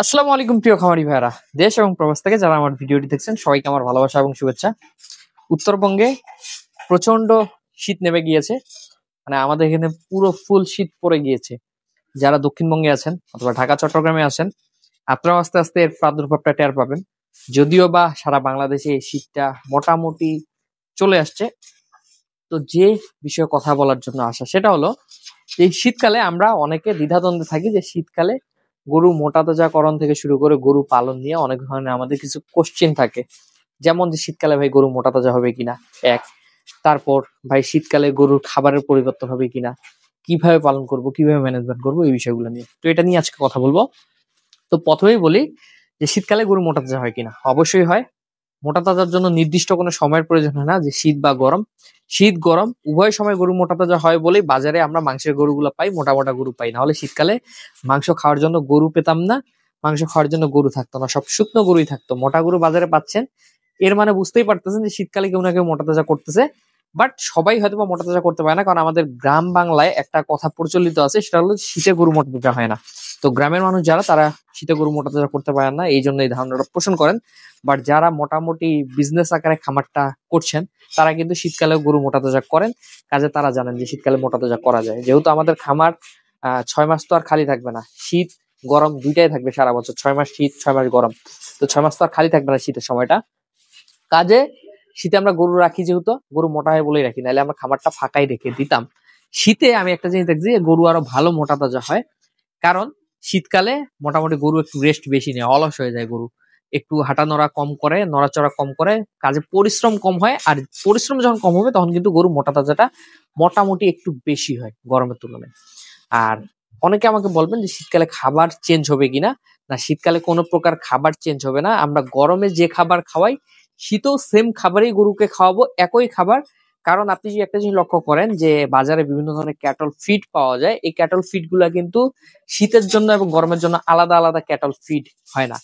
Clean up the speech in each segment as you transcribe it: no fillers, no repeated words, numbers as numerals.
আসসালামু আলাইকুম প্রিয় খামারি ভাইরা, দেশ এবং প্রবাস থেকে যারা আমার ভিডিওটি দেখছেন সবাইকে আমার ভালোবাসা এবং শুভেচ্ছা। উত্তরবঙ্গে প্রচন্ড শীত নেমে গিয়েছে, মানে আমাদের এখানে পুরো ফুল শীত পড়ে গিয়েছে। যারা দক্ষিণবঙ্গে আছেন অথবা ঢাকা চট্টগ্রামে আছেন, আপনারাও আস্তে আস্তে এর প্রাদুর্ভাবটা টের পাবেন। যদিও বা সারা বাংলাদেশে এই শীতটা মোটামুটি চলে আসছে। তো যে বিষয়ে কথা বলার জন্য আসা সেটা হলো, এই শীতকালে আমরা অনেকে দ্বিধাদ্বন্দ্বে থাকি যে শীতকালে গরু মোটা তাজাকরণ থেকে শুরু করে গরু পালন নিয়ে অনেক ধরনের আমাদের কিছু কোশ্চেন থাকে। যেমন যে শীতকালে ভাই গরু মোটা তাজা হবে কিনা, এক। তারপর ভাই শীতকালে গরুর খাবারের পরিবর্তন হবে কিনা, কিভাবে পালন করব, কিভাবে ম্যানেজমেন্ট করবো, এই বিষয়গুলো নিয়ে তো এটা নিয়ে আজকে কথা বলবো। তো প্রথমেই বলি যে শীতকালে গরু মোটা তাজা হয় কিনা। অবশ্যই হয়। মোটা তাজার জন্য নির্দিষ্ট কোনো সময়ের প্রয়োজন হয় না, যে শীত বা গরম। শীত গরম উভয় সময় গরু মোটা তাজা হয় বলেই বাজারে আমরা মাংসের গরুগুলো পাই, মোটা মোটা গরু পাই না। হলে শীতকালে মাংস খাওয়ার জন্য গরু পেতাম না, মাংস খাওয়ার জন্য গরু থাকতো না, সব শুকনো গরুই থাকতো। মোটা গরু বাজারে পাচ্ছেন, এর মানে বুঝতেই পারতেছেন যে শীতকালে কেউ না কেউ মোটা তাজা করতেছে। বাট সবাই হয়তো বা মোটা তাজা করতে পারে না, কারণ আমাদের গ্রাম বাংলায় একটা কথা প্রচলিত আছে, সেটা হলো শীতে গরু মোটা তাজা হয় না। তো গ্রামের মানুষ যারা, তারা শীতে গরু মোটা তাজা করতে পারেন না, এই জন্য এই ধারণাটা পোষণ করেন। বাট যারা মোটামুটি বিজনেস আকারে খামারটা করছেন, তারা কিন্তু শীতকালে গরু মোটা তাজা করেন। কাজে তারা জানেন যে শীতকালে মোটা তাজা করা যায়। যেহেতু আমাদের খামার 6 মাস তো আর খালি থাকবে না, শীত গরম দুইটাই থাকবে সারা বছর। 6 মাস শীত, 6 মাস গরম। তো 6 মাস তো আর খালি থাকবে না শীতের সময়টা। কাজে শীতে আমরা গরু রাখি, যেহেতু গরু মোটা হয় বলেই রাখি, নাহলে আমরা খামারটা ফাঁকাই রেখে দিতাম। শীতে আমি একটা জিনিস দেখছি, গরু আরো ভালো মোটা তাজা হয়। কারণ শীতকালে মোটামুটি গরু একটু রেস্ট বেশি নেয়, অলস হয়ে যায় গরু। একটু হাঁটা নড়া কম করে, নড়াচড়া কম করে, কাজে পরিশ্রম কম হয়। আর পরিশ্রম যখন কম হবে তখন কিন্তু গরু মোটা তাজাটা মোটামুটি একটু বেশি হয় গরমের তুলনায়। আর অনেকে আমাকে বলবেন যে শীতকালে খাবার চেঞ্জ হবে কিনা। না, শীতকালে কোনো প্রকার খাবার চেঞ্জ হবে না। আমরা গরমে যে খাবার খাওয়াই, শীতেও সেম খাবারই গরুকে খাওয়াবো, একই খাবার। কারণ আপনি যদি একটা জিনিস লক্ষ্য করেন যে বাজারে বিভিন্ন ধরনের ক্যাটল ফিড পাওয়া যায়, এই ক্যাটল ফিড গুলা কিন্তু শীতের জন্য এবং গরমের জন্য আলাদা আলাদা ক্যাটল ফিড হয় না।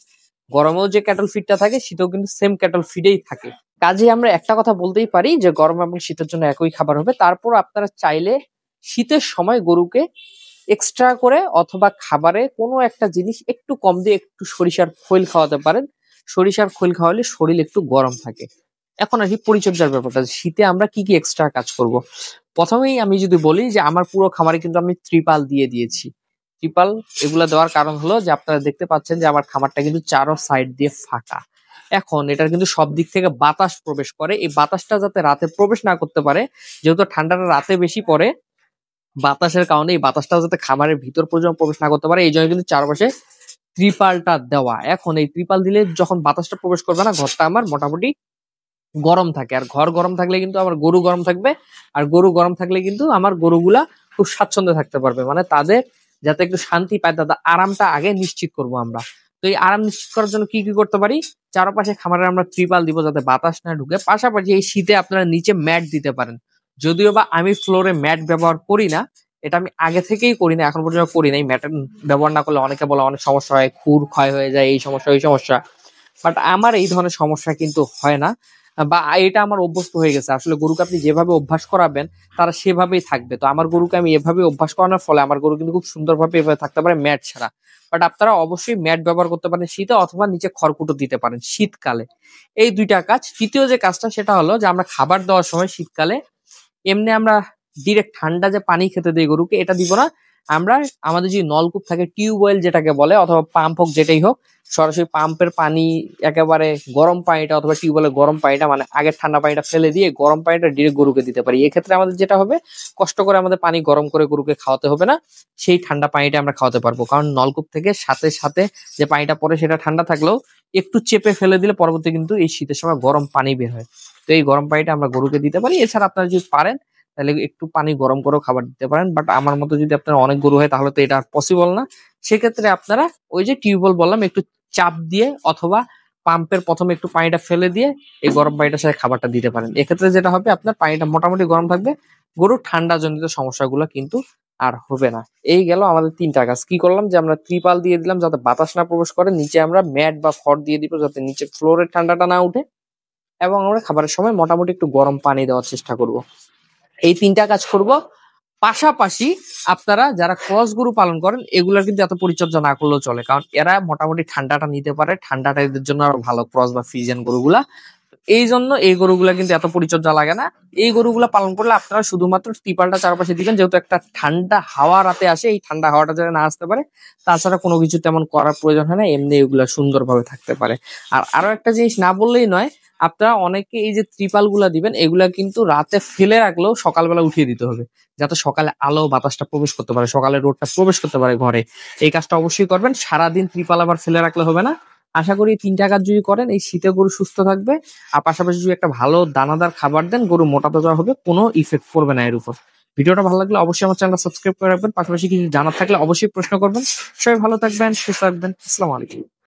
গরমেও যে ক্যাটল ফিডটা থাকে, শীতেও কিন্তু সেম ক্যাটল ফিডেই থাকে। কাজে আমরা একটা কথা বলতেই পারি যে গরম এবং শীতের জন্য একই খাবার হবে। তারপর আপনারা চাইলে শীতের সময় গরুকে এক্সট্রা করে অথবা খাবারে কোনো একটা জিনিস একটু কম দিয়ে একটু সরিষার খৈল খাওয়াতে পারেন। সরিষার খৈল খাওয়ালে শরীর একটু গরম থাকে। এখন আসি পরিচর্যার ব্যাপারটা, শীতে আমরা কি কি এক্সট্রা কাজ করব। প্রথমেই আমি যদি বলি যে আমার পুরো খামারে কিন্তু আমি ত্রিপাল দিয়ে দিয়েছি। ত্রিপাল এগুলা দেওয়ার কারণ হলো যে আপনারা দেখতে পাচ্ছেন যে আমার খামারটা কিন্তু চারো সাইড দিয়ে ফাঁকা। এখন এটার কিন্তু সব দিক থেকে বাতাস প্রবেশ করে, এই বাতাসটা যাতে রাতে প্রবেশ না করতে পারে, যেহেতু ঠান্ডাটা রাতে বেশি পড়ে, বাতাসের কারণে এই বাতাসটা যাতে খামারের ভিতর পর্যন্ত প্রবেশ না করতে পারে, এই জন্য কিন্তু চারপাশে ত্রিপালটা দেওয়া। এখন এই ত্রিপাল দিলে যখন বাতাসটা প্রবেশ করবে না, ঘরটা আমার মোটামুটি গরম থাকে। আর ঘর গরম থাকলে কিন্তু আমার গরু গরম থাকবে। আর গরু গরম থাকলে কিন্তু আমার গরুগুলা খুব স্বাচ্ছন্দ্যে থাকতে পারবে, মানে তাদের যাতে একটু শান্তি পায়, তাদের আরামটা আগে নিশ্চিত করব আমরা। তো এই আরাম নিশ্চিত করার জন্য কি কি করতে পারি, চারপাশে খামারে আমরা ত্রিপাল দিব যাতে বাতাস না ঢুকে। পাশাপাশি এই শীতে আপনারা নিচে ম্যাট দিতে পারেন। যদিও বা আমি ফ্লোরে ম্যাট ব্যবহার করি না, এটা আমি আগে থেকেই করি না, এখন পর্যন্ত করি নাই। ম্যাট ব্যবহার না করলে অনেকে বলে অনেক সমস্যা হয়, খুর ক্ষয় হয়ে যায়, এই সমস্যা ওই সমস্যা। বাট আমার এই ধরনের সমস্যা কিন্তু হয় না, বা এটা আমার অভ্যস্ত হয়ে গেছে। আসলে গরুকে আপনি যেভাবে অভ্যাস করাবেন, তারা সেভাবেই থাকবে। তো আমার গরুকে আমি এভাবে অভ্যাস করানোর ফলে আমার গরু কিন্তু খুব সুন্দরভাবে এভাবে থাকতে পারে ম্যাট ছাড়া। বাট আপনারা অবশ্যই ম্যাট ব্যবহার করতে পারেন শীতে, অথবা নিচে খড়কুটো দিতে পারেন শীতকালে। এই দুইটা কাজ। তৃতীয় যে কাজটা সেটা হলো যে আমরা খাবার দেওয়ার সময় শীতকালে এমনি আমরা ডিরেক্ট ঠান্ডা যে পানি খেতে দিই গরুকে, এটা দিব না। আমরা আমাদের যে নলকূপ থাকে, টিউবওয়েল যেটাকে বলে, অথবা পাম্প হোক যেটাই হোক, সরাসরি পাম্পের পানি একেবারে গরম পানিটা, অথবা টিউবওয়েলের গরম পানিটা, মানে আগের ঠান্ডা পানিটা ফেলে দিয়ে গরম পানিটা ডিরেক্ট গরুকে দিতে পারি। এক্ষেত্রে আমাদের যেটা হবে, কষ্ট করে আমাদের পানি গরম করে গরুকে খাওয়াতে হবে না, সেই ঠান্ডা পানিটা আমরা খাওয়াতে পারবো। কারণ নলকূপ থেকে সাথে সাথে যে পানিটা পড়ে সেটা ঠান্ডা থাকলেও একটু চেপে ফেলে দিলে পরবর্তী কিন্তু এই শীতের সময় গরম পানি বের হয়। তো এই গরম পানিটা আমরা গরুকে দিতে পারি। এছাড়া আপনারা যদি পারেন তাহলে একটু পানি গরম করেও খাবার দিতে পারেন। বাট আমার মতো যদি আপনার অনেক গরু হয় তাহলে তো এটা পসিবল না। সেক্ষেত্রে আপনারা ওই যে টিউবওয়েল বললাম, একটু চাপ দিয়ে অথবা পাম্পের প্রথমে একটু পানিটা ফেলে দিয়ে এই গরম পানিটার সাথে খাবারটা দিতে পারেন। এক্ষেত্রে যেটা হবে, আপনার পানিটা মোটামুটি গরম থাকবে, গরুর ঠান্ডা জনিত সমস্যাগুলো কিন্তু আর হবে না। এই গেল আমাদের তিনটা কাজ। কি করলাম, যে আমরা ত্রিপাল দিয়ে দিলাম যাতে বাতাস না প্রবেশ করে, নিচে আমরা ম্যাট বা খড় দিয়ে দিব যাতে নিচে ফ্লোরের ঠান্ডাটা না উঠে, এবং আমরা খাবারের সময় মোটামুটি একটু গরম পানি দেওয়ার চেষ্টা করব। এই তিনটা কাজ করব। পাশাপাশি আপনারা যারা ক্রস গরু পালন করেন এগুলার কিন্তু এত পরিচর্যা না করলেও চলে, কারণ এরা মোটামুটি ঠান্ডাটা নিতে পারে, ঠান্ডাটা এদের জন্য আরো ভালো ক্রস বা ফ্রিজিয়ান গরুগুলা। এই জন্য এই গরুগুলা কিন্তু এত পরিচর্যা লাগে না। এই গরুগুলা পালন করলে আপনারা শুধুমাত্র টিপালটা চারপাশে দিবেন, যেহেতু একটা ঠান্ডা হাওয়া রাতে আসে, এই ঠান্ডা হাওয়াটা যাতে না আসতে পারে, তাছাড়া কোনো কিছু তেমন করার প্রয়োজন হয় না, এমনি এগুলা সুন্দরভাবে থাকতে পারে। আর আরো একটা জিনিস না বললেই নয়, আপনারা অনেকে এই যে ত্রিপাল গুলা দিবেন এগুলা কিন্তু রাতে ফেলে রাখলেও সকালবেলা উঠিয়ে দিতে হবে, যাতে সকালে আলো বাতাসটা প্রবেশ করতে পারে, সকালে রোদটা প্রবেশ করতে পারে ঘরে। এই কাজটা অবশ্যই করবেন, সারাদিন ত্রিপাল আবার ফেলে রাখলে হবে না। আশা করি এই 3টা কাজ যদি করেন এই শীতে গরু সুস্থ থাকবে। আর পাশাপাশি যদি একটা ভালো দানাদার খাবার দেন, গরু মোটা তাজা হবে, কোনো ইফেক্ট পড়বে না এর উপর। ভিডিওটা ভালো লাগলে অবশ্যই আমার চ্যানেলটা সাবস্ক্রাইব করে রাখবেন, পাশাপাশি কিছু জানার থাকলে অবশ্যই প্রশ্ন করবেন। সবাই ভালো থাকবেন, সুস্থ থাকবেন। আসসালামু আলাইকুম।